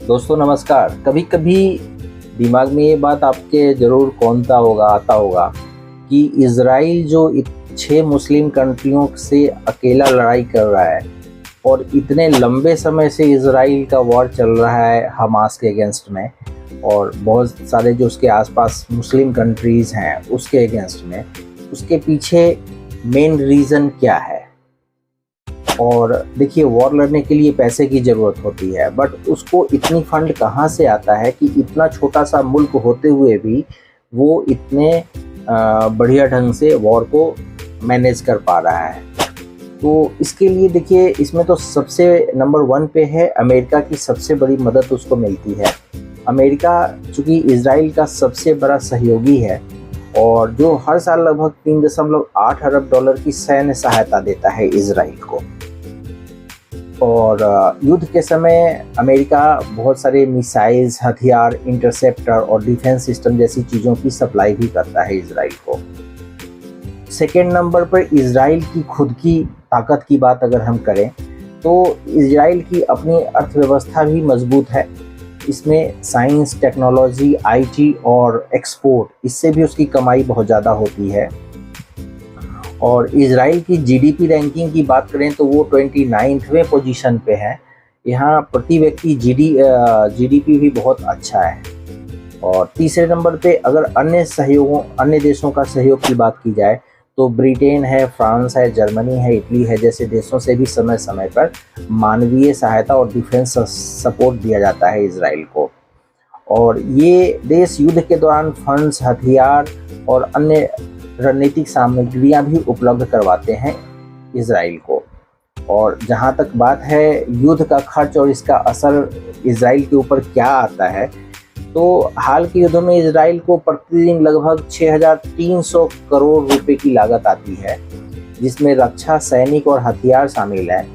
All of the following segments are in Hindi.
दोस्तों नमस्कार। कभी कभी दिमाग में ये बात आपके ज़रूर आता होगा कि इज़राइल जो 6 मुस्लिम कंट्रियों से अकेला लड़ाई कर रहा है और इतने लंबे समय से इज़राइल का वॉर चल रहा है हमास के अगेंस्ट में, और बहुत सारे जो उसके आसपास मुस्लिम कंट्रीज़ हैं उसके अगेंस्ट में, उसके पीछे मेन रीज़न क्या है। और देखिए, वॉर लड़ने के लिए पैसे की ज़रूरत होती है, बट उसको इतनी फंड कहाँ से आता है कि इतना छोटा सा मुल्क होते हुए भी वो इतने बढ़िया ढंग से वॉर को मैनेज कर पा रहा है। तो इसके लिए देखिए, इसमें तो सबसे नंबर 1 पे है अमेरिका की सबसे बड़ी मदद उसको मिलती है। अमेरिका चूँकि इज़राइल का सबसे बड़ा सहयोगी है और जो हर साल लगभग 3.8 अरब डॉलर की सैन्य सहायता देता है इज़राइल को। और युद्ध के समय अमेरिका बहुत सारे मिसाइल्स, हथियार, इंटरसेप्टर और डिफेंस सिस्टम जैसी चीज़ों की सप्लाई भी करता है इज़राइल को। सेकेंड नंबर पर इज़राइल की खुद की ताकत की बात अगर हम करें तो इज़राइल की अपनी अर्थव्यवस्था भी मजबूत है। इसमें साइंस, टेक्नोलॉजी, आईटी और एक्सपोर्ट, इससे भी उसकी कमाई बहुत ज़्यादा होती है। और इज़राइल की जीडीपी रैंकिंग की बात करें तो वो 29वें पोजीशन पे है। यहाँ प्रति व्यक्ति जीडीपी भी बहुत अच्छा है। और तीसरे नंबर पे अगर अन्य देशों का सहयोग की बात की जाए तो ब्रिटेन है, फ्रांस है, जर्मनी है, इटली है जैसे देशों से भी समय समय पर मानवीय सहायता और डिफेंस सपोर्ट दिया जाता है इज़राइल को। और ये देश युद्ध के दौरान फंड्स, हथियार और अन्य रणनीतिक सामग्रियां भी उपलब्ध करवाते हैं इज़राइल को। और जहां तक बात है युद्ध का खर्च और इसका असर इज़राइल के ऊपर क्या आता है, तो हाल के युद्धों में इज़राइल को प्रतिदिन लगभग 6,300 करोड़ रुपए की लागत आती है, जिसमें रक्षा, सैनिक और हथियार शामिल है।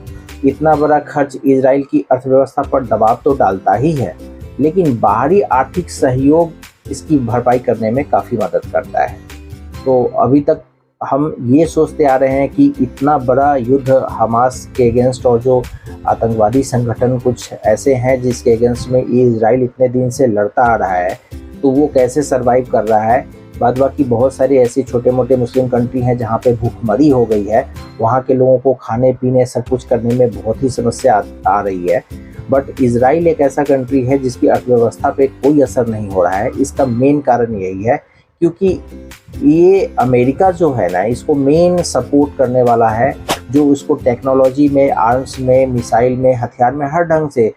इतना बड़ा खर्च इज़राइल की अर्थव्यवस्था पर दबाव तो डालता ही है, लेकिन बाहरी आर्थिक सहयोग इसकी भरपाई करने में काफ़ी मदद करता है। तो अभी तक हम ये सोचते आ रहे हैं कि इतना बड़ा युद्ध हमास के अगेंस्ट, और जो आतंकवादी संगठन कुछ ऐसे हैं जिसके अगेंस्ट में इज़राइल इतने दिन से लड़ता आ रहा है, तो वो कैसे सरवाइव कर रहा है। बाद बाकी बहुत सारे ऐसे छोटे मोटे मुस्लिम कंट्री हैं जहाँ पे भूखमरी हो गई है, वहाँ के लोगों को खाने पीने सब कुछ करने में बहुत ही समस्या आ रही है। बट इज़राइल एक ऐसा कंट्री है जिसकी अर्थव्यवस्था पे कोई असर नहीं हो रहा है। इसका मेन कारण यही है क्योंकि ये अमेरिका जो है ना, इसको मेन सपोर्ट करने वाला है, जो उसको टेक्नोलॉजी में, आर्म्स में, मिसाइल में, हथियार में हर ढंग से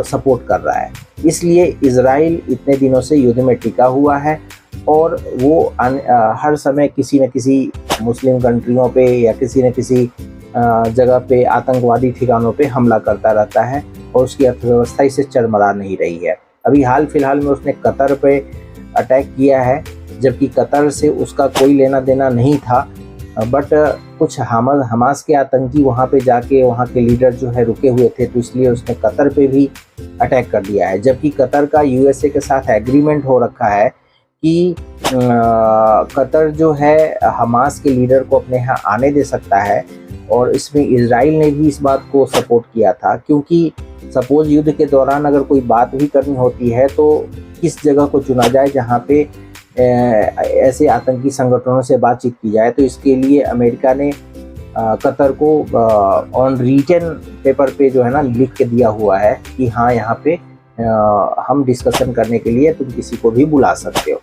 सपोर्ट कर रहा है। इसलिए इज़राइल इतने दिनों से युद्ध में टिका हुआ है और वो हर समय किसी न किसी मुस्लिम कंट्रियों पे या किसी न किसी जगह पे आतंकवादी ठिकानों पे हमला करता रहता है और उसकी अर्थव्यवस्था इसे चरमरा नहीं रही है। अभी हाल फिलहाल में उसने कतर पे अटैक किया है, जबकि कतर से उसका कोई लेना देना नहीं था, बट कुछ हमास के आतंकी वहाँ पे जाके वहाँ के लीडर जो है रुके हुए थे, तो इसलिए उसने कतर पे भी अटैक कर दिया है। जबकि कतर का यूएसए के साथ एग्रीमेंट हो रखा है कि कतर जो है हमास के लीडर को अपने यहाँ आने दे सकता है, और इसमें इज़राइल ने भी इस बात को सपोर्ट किया था, क्योंकि सपोज युद्ध के दौरान अगर कोई बात भी करनी होती है तो किस जगह को चुना जाए जहाँ पे ऐसे आतंकी संगठनों से बातचीत की जाए। तो इसके लिए अमेरिका ने कतर को ऑन रिटन पेपर पे जो है ना लिख के दिया हुआ है कि हाँ, यहाँ पे हम डिस्कशन करने के लिए तुम किसी को भी बुला सकते हो।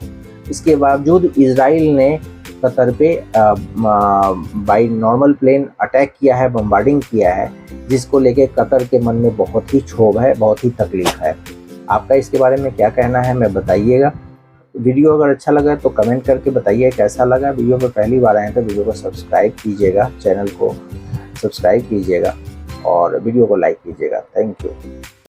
इसके बावजूद इज़राइल ने कतर पे बाई नॉर्मल प्लेन अटैक किया है, बम्बार्डिंग किया है, जिसको लेके कतर के मन में बहुत ही क्षोभ है, बहुत ही तकलीफ है। आपका इसके बारे में क्या कहना है, मैं बताइएगा। वीडियो अगर अच्छा लगा तो कमेंट करके बताइए कैसा लगा। वीडियो पर पहली बार आए तो वीडियो को सब्सक्राइब कीजिएगा, चैनल को सब्सक्राइब कीजिएगा और वीडियो को लाइक कीजिएगा। Thank you.